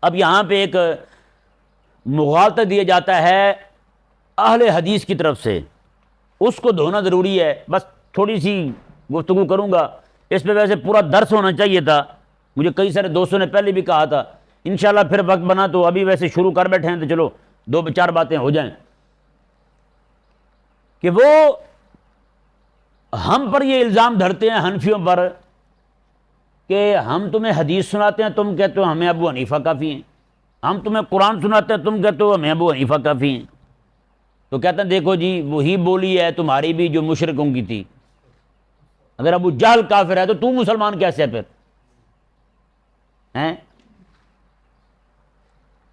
اب یہاں پہ ایک مغالطہ دیا جاتا ہے اہل حدیث کی طرف سے، اس کو دھونا ضروری ہے. بس تھوڑی سی گفتگو کروں گا اس پہ، ویسے پورا درس ہونا چاہیے تھا، مجھے کئی سارے دوستوں نے پہلے بھی کہا تھا. انشاءاللہ پھر وقت بنا تو ابھی ویسے شروع کر بیٹھے ہیں تو چلو 2-4 باتیں ہو جائیں. کہ وہ ہم پر یہ الزام دھرتے ہیں حنفیوں پر کہ ہم تمہیں حدیث سناتے ہیں، تم کہتے ہو ہمیں ابو حنیفہ کافی ہیں. ہم تمہیں قرآن سناتے ہیں، تم کہتے ہو ہمیں ابو حنیفہ کافی ہیں. تو کہتے ہیں دیکھو جی وہی بولی ہے تمہاری بھی جو مشرکوں کی تھی. اگر ابو جہل کافر ہے تو مسلمان کیسے ہے پھر ہیں؟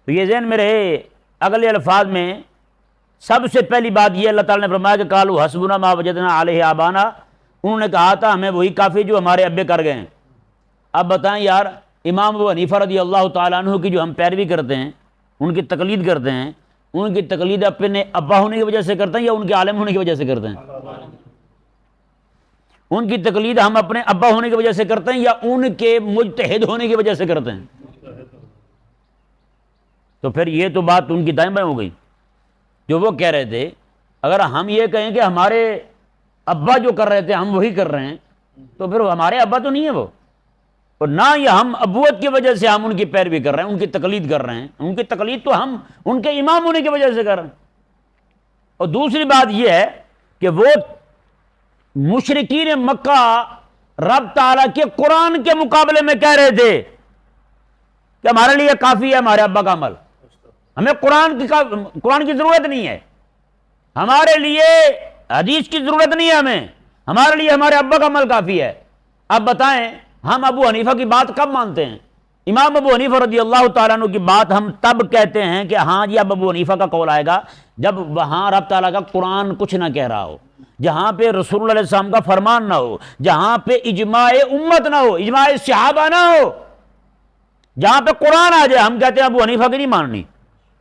تو یہ ذہن میں رہے. اگلے الفاظ میں سب سے پہلی بات یہ اللہ تعالیٰ نے فرمایا کہ قالوا حسبنا ما وجدنا علیہ آبانا، انہوں نے کہا تھا ہمیں وہی کافی جو ہمارے ابے کر گئے ہیں. اب بتائیں یار، امام ابو حنیفہ رضی اللہ تعالیٰ عنہ کی جو ہم پیروی کرتے ہیں، ان کی تقلید کرتے ہیں، ان کی تقلید اپنے ابا ہونے کی وجہ سے کرتے ہیں یا ان کے عالم ہونے کی وجہ سے کرتے ہیں؟ ان کی تقلید ہم اپنے ابا ہونے کی وجہ سے کرتے ہیں یا ان کے مجتہد ہونے کی وجہ سے کرتے ہیں؟ تو پھر یہ تو بات ان کی دائیں بائیں ہو گئی. جو وہ کہہ رہے تھے اگر ہم یہ کہیں کہ ہمارے ابا جو کر رہے تھے ہم وہی کر رہے ہیں، تو پھر ہمارے ابا تو نہیں ہے وہ، اور نہ یہ ہم ابوت کی وجہ سے ہم ان کی پیروی کر رہے ہیں، ان کی تقلید کر رہے ہیں. ان کی تقلید تو ہم ان کے امام ہونے کی وجہ سے کر رہے ہیں. اور دوسری بات یہ ہے کہ وہ مشرکین مکہ رب تعالیٰ کے قرآن کے مقابلے میں کہہ رہے تھے کہ ہمارے لیے کافی ہے ہمارے ابا کا عمل، ہمیں قرآن کی ضرورت نہیں ہے، ہمارے لیے حدیث کی ضرورت نہیں ہے، ہمارے لیے ہمارے ابا کا عمل کافی ہے. اب بتائیں ہم ابو حنیفہ کی بات کب مانتے ہیں؟ امام ابو حنیفہ رضی اللہ تعالیٰ عنہ کی بات ہم تب کہتے ہیں کہ ہاں جی اب ابو حنیفہ کا قول آئے گا جب وہاں رب تعالیٰ کا قرآن کچھ نہ کہہ رہا ہو، جہاں پہ رسول اللہ علیہ السلام کا فرمان نہ ہو، جہاں پہ اجماع امت نہ ہو، اجماع صحابہ نہ ہو، جہاں پہ قرآن آ جائے ہم کہتے ہیں ابو حنیفہ کی نہیں ماننی،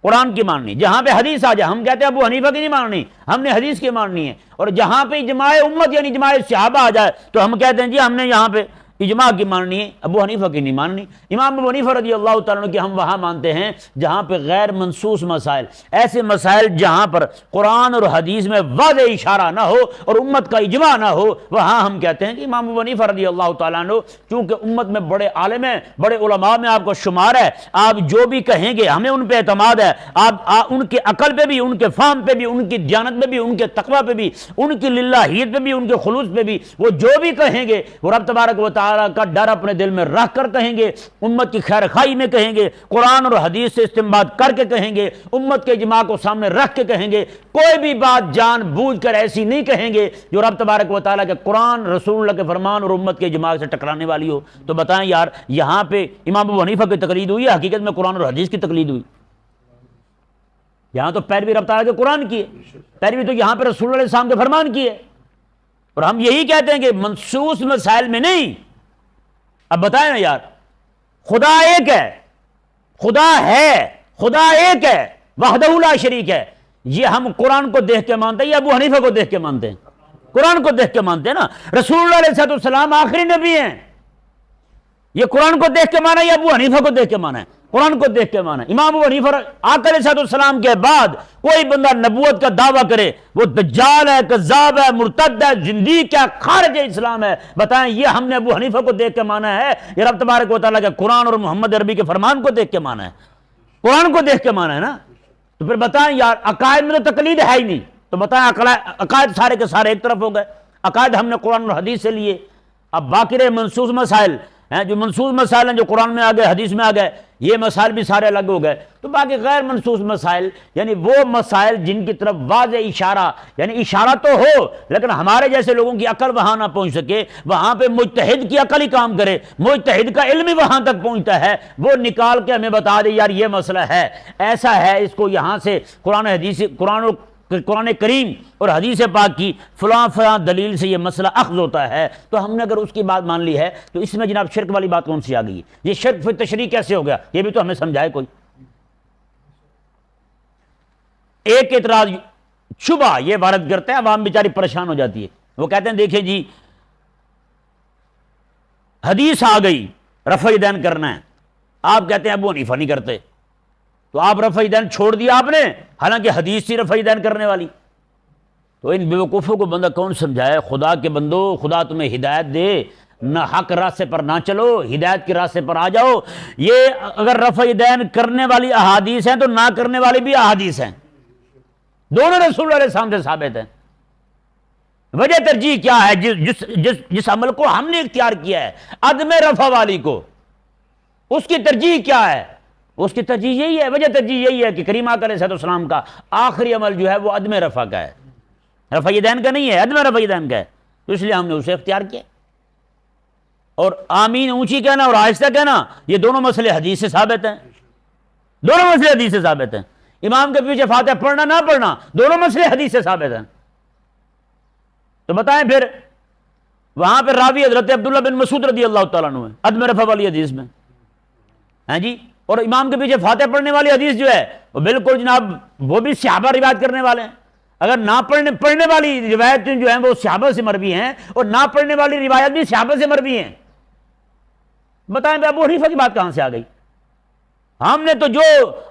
قرآن کی ماننی. جہاں پہ حدیث آ جائے ہم کہتے ہیں ابو حنیفہ کی نہیں ماننی، ہم نے حدیث کی ماننی ہے. اور جہاں پہ اجماع امت یعنی اجماع صحابہ آ جائے تو ہم کہتے ہیں جی ہم نے یہاں پہ اجماع کی ماننی ہے، ابو حنیفہ کی نہیں ماننی. امام ابو حنیفہ رضی اللہ تعالیٰ عنہ کی ہم وہاں مانتے ہیں جہاں پہ غیر منصوص مسائل، ایسے مسائل جہاں پر قرآن اور حدیث میں واضح اشارہ نہ ہو اور امت کا اجماع نہ ہو، وہاں ہم کہتے ہیں کہ امام ابو حنیفہ رضی اللہ تعالیٰ عنہ چونکہ امت میں بڑے عالم ہیں، بڑے علماء میں آپ کو شمار ہے، آپ جو بھی کہیں گے ہمیں ان پہ اعتماد ہے. آپ ان کے عقل پہ بھی، ان کے فہم پہ بھی، ان کی دیانت پہ بھی، ان کے تقویٰ پہ بھی، ان کی للہیت پہ بھی، ان کے خلوص پہ بھی، وہ جو بھی کہیں گے وہ رب تبارک و تعالیٰ کا ڈر اپنے دل میں رکھ کر کہیں گے، امت کی خیر خواہی میں کہیں گے، قرآن اور حدیث سے استنباط کر کے کہیں گے، امت کے اجماع کو سامنے رکھ کے کہیں گے. کوئی بھی بات جان بوجھ کر ایسی نہیں کہیں گے جو رب تبارک و تعالیٰ کے قرآن، رسول اللہ کے فرمان اور امت کے اجماع سے ٹکرانے والی ہو. تو بتائیں یار یہاں پہ امام ابو حنیفہ کی تقلید ہوئی ہے، حقیقت میں قرآن اور حدیث کی تقلید ہوئی. یہاں تو پیروی رب تعالیٰ کے قرآن کی ہے، پیروی تو یہاں پہ رسول اللہ علیہ السلام کے فرمان کی ہے. اور ہم یہی کہتے ہیں کہ منصوص مسائل میں نہیں. اب بتائیں نا یار، خدا ایک ہے، خدا ہے، خدا ایک ہے، وحدہ لا شریک ہے، یہ ہم قرآن کو دیکھ کے مانتے ہیں یا ابو حنیفہ کو دیکھ کے مانتے ہیں؟ قرآن کو دیکھ کے مانتے ہیں نا. رسول اللہ علیہ السلام آخری نبی ہیں، یہ قرآن کو دیکھ کے مانا یا ابو حنیفہ کو دیکھ کے مانا ہے؟ قرآن کو دیکھ کے مانا. امام ابو حنیفہ آقا علیہ السلام کے بعد کوئی بندہ نبوت کا دعویٰ کرے وہ دجال ہے، کذاب ہے، مرتد ہے، زندیق ہے، خارج اسلام ہے. بتائیں یہ ہم نے ابو حنیفہ کو دیکھ کے مانا ہے یا رب تبارک و تعالیٰ کے قرآن اور محمد عربی کے فرمان کو دیکھ کے مانا ہے؟ قرآن کو دیکھ کے مانا ہے نا. تو پھر بتائیں یار عقائد میں تو تقلید ہے ہی نہیں، تو بتائیں عقائد سارے کے سارے ایک طرف ہو گئے. عقائد ہم نے قرآن اور حدیث سے لیے. اب باقی رہے منصوص مسائل ہیں، جو منصوص مسائل ہیں جو قرآن میں آ گئے، حدیث میں آ گئے، یہ مسائل بھی سارے الگ ہو گئے. تو باقی غیر منصوص مسائل یعنی وہ مسائل جن کی طرف واضح اشارہ، یعنی اشارہ تو ہو لیکن ہمارے جیسے لوگوں کی عقل وہاں نہ پہنچ سکے، وہاں پہ مجتہد کی عقل ہی کام کرے، مجتہد کا علم ہی وہاں تک پہنچتا ہے، وہ نکال کے ہمیں بتا دے یار یہ مسئلہ ہے، ایسا ہے، اس کو یہاں سے قرآن کریم اور حدیث پاک کی فلاں فلاں دلیل سے یہ مسئلہ اخذ ہوتا ہے. تو ہم نے اگر اس کی بات مان لی ہے تو اس میں جناب شرک والی بات کون سی آ گئی؟ یہ شرک فی تشریع کیسے ہو گیا؟ یہ بھی تو ہمیں سمجھائے کوئی. ایک اعتراض شبہ یہ وارد کرتے ہیں، عوام بیچاری پریشان ہو جاتی ہے. وہ کہتے ہیں دیکھیں جی حدیث آ گئی رفع یدین کرنا ہے، آپ کہتے ہیں ابو حنیفہ نہیں کرتے، تو آپ رفع یدین چھوڑ دیا آپ نے، حالانکہ حدیث تھی رفع یدین کرنے والی۔ تو ان بیوقوفوں کو بندہ کون سمجھائے؟ خدا کے بندو، خدا تمہیں ہدایت دے، نہ حق راستے پر نہ چلو، ہدایت کے راستے پر آ جاؤ۔ یہ اگر رفع یدین کرنے والی احادیث ہیں تو نہ کرنے والی بھی احادیث ہیں، دونوں رسول اللہ علیہ السلام سے ثابت ہیں۔ وجہ ترجیح کیا ہے؟ جس عمل کو ہم نے اختیار کیا ہے، عدم رفع والی کو، اس کی ترجیح کیا ہے؟ اس کی ترجیح یہی ہے، وجہ ترجیح یہی ہے کہ کریم آقا علیہ السلام کا آخری عمل جو ہے وہ عدم رفع کا ہے، رفع یدین کا نہیں ہے، عدم رفع یدین کا ہے، تو اس لیے ہم نے اسے اختیار کیا۔ اور آمین اونچی کہنا اور آہستہ کہنا، یہ دونوں مسئلے حدیث سے ثابت ہیں، دونوں مسئلے حدیث سے ثابت ہیں۔ امام کے پیچھے فاتحہ پڑھنا نہ پڑھنا، دونوں مسئلے حدیث سے ثابت ہیں۔ تو بتائیں پھر وہاں پہ راوی حضرت عبداللہ بن مسعود رضی اللہ تعالیٰ عنہ ہے عدم رفع والی حدیث میں، ہاں جی، اور امام کے پیچھے فاتحہ پڑھنے والی حدیث جو ہے وہ بالکل جناب وہ بھی صحابہ روایت کرنے والے ہیں۔ اگر نہ پڑھنے والی روایتیں جو ہیں وہ صحابہ سے مروی ہیں، اور نہ پڑھنے والی روایت بھی صحابہ سے مروی ہیں، بتائیں بھائی ابو حنیفہ کی بات کہاں سے آ گئی؟ ہم نے تو جو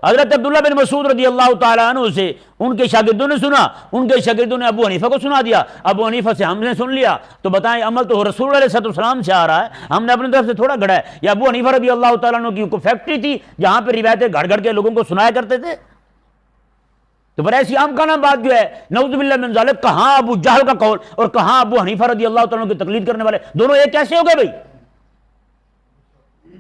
حضرت عبداللہ بن مسعود رضی اللہ تعالیٰ عنہ سے ان کے شاگردوں نے سنا، ان کے شاگردوں نے ابو حنیفہ کو سنا دیا، ابو حنیفہ سے ہم نے سن لیا، تو بتائیں عمل تو رسول علیہ السلام سے آ رہا ہے، ہم نے اپنی طرف سے تھوڑا گھڑا ہے۔ یا ابو حنیفہ رضی اللہ تعالیٰ عنہ کی کوئی فیکٹری تھی جہاں پہ روایتیں گھڑ گھڑ کے لوگوں کو سنایا کرتے تھے؟ تو بڑا ایسی عام کانا بات جو ہے، نعوذ باللہ من ذالک، کہاں ابو جہل کا قول اور کہاں ابو حنیفہ رضی اللہ تعالیٰ عنہ کی تقلید کرنے والے، دونوں ایک کیسے ہو گئے بھائی؟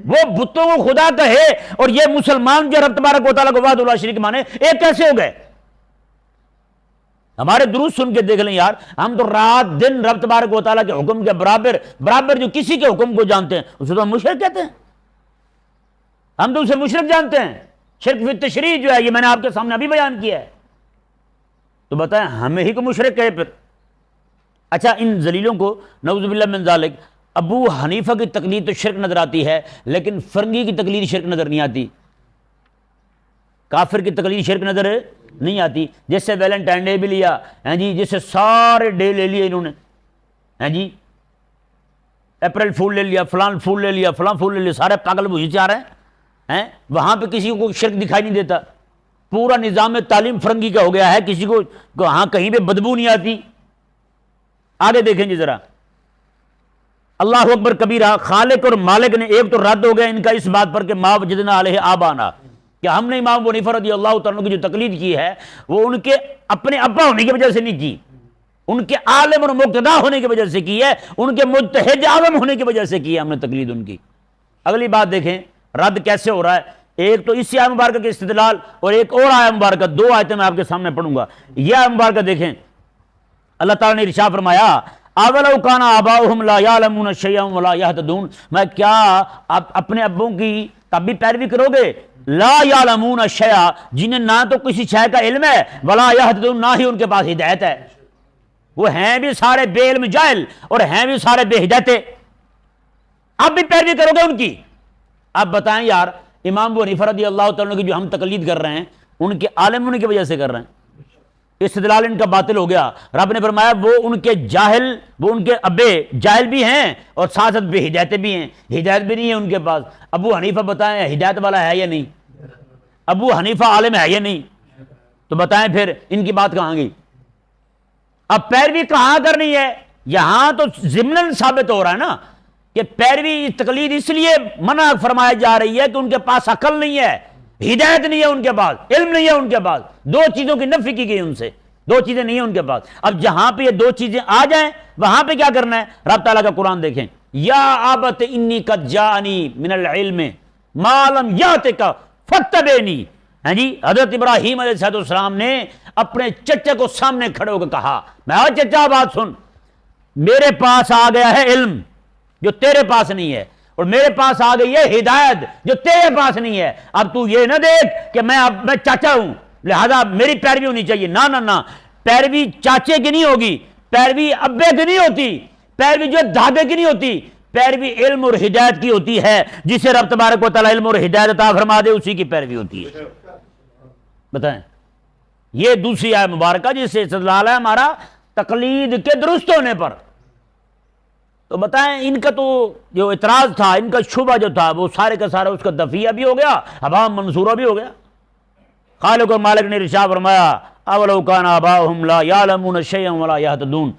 وہ بتوں کو خدا کہے اور یہ مسلمان جو رب تبارک و تعالیٰ کو وحدہ لا شریک مانے، ایک کیسے ہو گئے؟ ہمارے دروس سن کے دیکھ لیں یار، ہم تو رات دن رب تبارک و تعالیٰ کے حکم کے برابر جو کسی کے حکم کو جانتے ہیں اسے تو ہم مشرک کہتے ہیں، ہم تو اسے مشرک جانتے ہیں۔ شرک فی التشریع جو ہے یہ میں نے آپ کے سامنے ابھی بیان کیا ہے، تو بتائیں ہمیں ہی کو مشرک کہے پھر؟ اچھا، ان ذلیلوں کو نعوذ باللہ من ذالک ابو حنیفہ کی تقلید تو شرک نظر آتی ہے، لیکن فرنگی کی تقلید شرک نظر نہیں آتی، کافر کی تقلید شرک نظر نہیں آتی۔ جس سے ویلنٹائن ڈے بھی لیا، ہاں جی، جس سے سارے ڈے لے لیے انہوں نے، ہاں جی، اپریل فول لے لیا، فلان فول لے لیا، فلان فول لے لیا، سارے پاگل وہی سے آ رہے ہیں۔ وہاں پہ کسی کو شرک دکھائی نہیں دیتا، پورا نظام تعلیم فرنگی کا ہو گیا ہے، کسی کو ہاں کہیں پہ بدبو نہیں آتی۔ آگے دیکھیں جی ذرا، اللہ اکبر کبیرہ، خالق اور مالک نے ایک تو رد ہو گیا ان کا اس بات پر کہ ما وجدنا علیہ آبانا، کہ ہم نے امام ابو حنیفہ رضی اللہ تعالیٰ عنہ کی جو تقلید کی ہے وہ ان کے اپنے ابا ہونے کی وجہ سے نہیں کی، ان کے عالم اور مقتدا ہونے کی وجہ سے کی ہے، ان کے مجتہد اعظم ہونے کی وجہ سے کی ہے ہم نے تقلید ان کی۔ اگلی بات دیکھیں رد کیسے ہو رہا ہے، ایک تو اسی آیت مبارکہ کے استدلال اور ایک اور آیت مبارکہ، دو آیتیں میں آپ کے سامنے پڑھوں گا۔ یہ آیت مبارکہ دیکھیں، اللہ تعالیٰ نے ارشاد فرمایا اولو کان آباؤہم لا یعلمون شیئا ولا یہتدون، میں کیا آپ اپنے ابوں کی تب بھی پیروی کرو گے؟ لا یعلمون شیئا، جنہیں نہ تو کسی شے کا علم ہے، ولا یہتدون، نہ ہی ان کے پاس ہدایت ہے، وہ ہیں بھی سارے بے علم جاہل اور ہیں بھی سارے بے ہدایت، اب بھی پیروی کرو گے ان کی؟ اب بتائیں یار، امام ابو حنیفہ رضی اللہ تعالیٰ عنہ کی جو ہم تقلید کر رہے ہیں ان کے عالم ہونے کی وجہ سے کر رہے ہیں، استدلال ان کا باطل ہو گیا۔ رب نے فرمایا وہ ان کے جاہل، وہ ان کے ابے جاہل بھی ہیں اور ساتھ ساتھ بے ہدایت بھی ہیں، ہدایت بھی نہیں ہے ان کے پاس۔ ابو حنیفہ بتائیں ہدایت والا ہے یا نہیں؟ ابو حنیفہ عالم ہے یا نہیں؟ تو بتائیں پھر ان کی بات کہاں گئی؟ اب پیروی کہاں کرنی ہے؟ یہاں تو ضمناً ثابت ہو رہا ہے نا کہ پیروی تقلید اس لیے منع فرمایا جا رہی ہے کہ ان کے پاس عقل نہیں ہے، ہدایت نہیں ہے ان کے پاس، علم نہیں ہے ان کے پاس، دو چیزوں کی نفی کی گئی ان سے، دو چیزیں نہیں ہیں ان کے پاس۔ اب جہاں پہ یہ دو چیزیں آ جائیں وہاں پہ کیا کرنا ہے؟ رب تعالیٰ کا قرآن دیکھیں، یا ابت انی قد جاءنی من العلم ما لم یاتک فاتبعنی، ہاں جی، حضرت ابراہیم علیہ السلام نے اپنے چچا کو سامنے کھڑے ہو کے کہا، میں چچا بات سن، میرے پاس آ گیا ہے علم جو تیرے پاس نہیں ہے، اور میرے پاس آ گئی ہے ہدایت جو تیرے پاس نہیں ہے، اب تو یہ نہ دیکھ کہ میں چاچا ہوں لہذا میری پیروی ہونی چاہیے، نہ نہ نہ، پیروی چاچے کی نہیں ہوگی، پیروی ابے کی نہیں ہوتی، پیروی جو دادے کی نہیں ہوتی، پیروی علم اور ہدایت کی ہوتی ہے، جسے رب تبارک و تعالیٰ علم اور ہدایت عطا فرما دے اسی کی پیروی ہوتی ہے۔ بتائیں، یہ دوسری آیت مبارکہ جس سے استدلال ہے ہمارا تقلید کے درست ہونے پر۔ تو بتائیں ان کا تو جو اعتراض تھا، ان کا شبہ جو تھا، وہ سارے کا سارا اس کا دفیہ بھی ہو گیا، ہبا منصورہ بھی ہو گیا۔ خالق و مالک نے ارشاد فرمایا اولو کان آباؤہم لا یعلمون شیئا ولا یہتدون،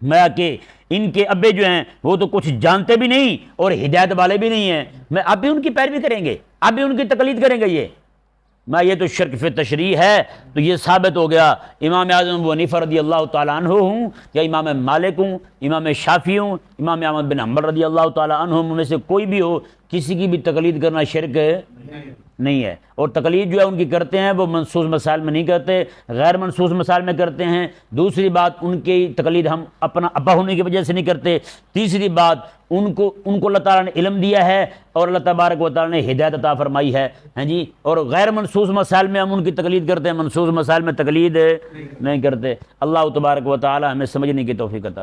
میں کہ ان کے ابے جو ہیں وہ تو کچھ جانتے بھی نہیں اور ہدایت والے بھی نہیں ہیں، میں اب بھی ان کی پیروی کریں گے، اب بھی ان کی تقلید کریں گے، یہ تو شرک فی تشریع ہے۔ تو یہ ثابت ہو گیا امام اعظم ابو حنیفہ رضی اللہ تعالیٰ عنہ ہوں یا امام مالک ہوں، امام شافعی ہوں، امام احمد بن حنبل رضی اللہ تعالیٰ عنہم میں سے کوئی بھی ہو، کسی کی بھی تقلید کرنا شرک نہیں ہے۔ اور تقلید جو ہے ان کی کرتے ہیں وہ منصوص مسائل میں نہیں کرتے، غیر منصوص مسائل میں کرتے ہیں۔ دوسری بات، ان کی تقلید ہم اپنا ابا ہونے کی وجہ سے نہیں کرتے۔ تیسری بات، ان کو اللہ تعالیٰ نے علم دیا ہے اور اللہ تبارک و تعالیٰ نے ہدایت عطا فرمائی ہے، ہاں جی، اور غیر منصوص مسائل میں ہم ان کی تقلید کرتے ہیں، منصوص مسائل میں تقلید نہیں کرتے۔ اللہ تبارک و تعالیٰ ہمیں سمجھنے کی توفیق عطا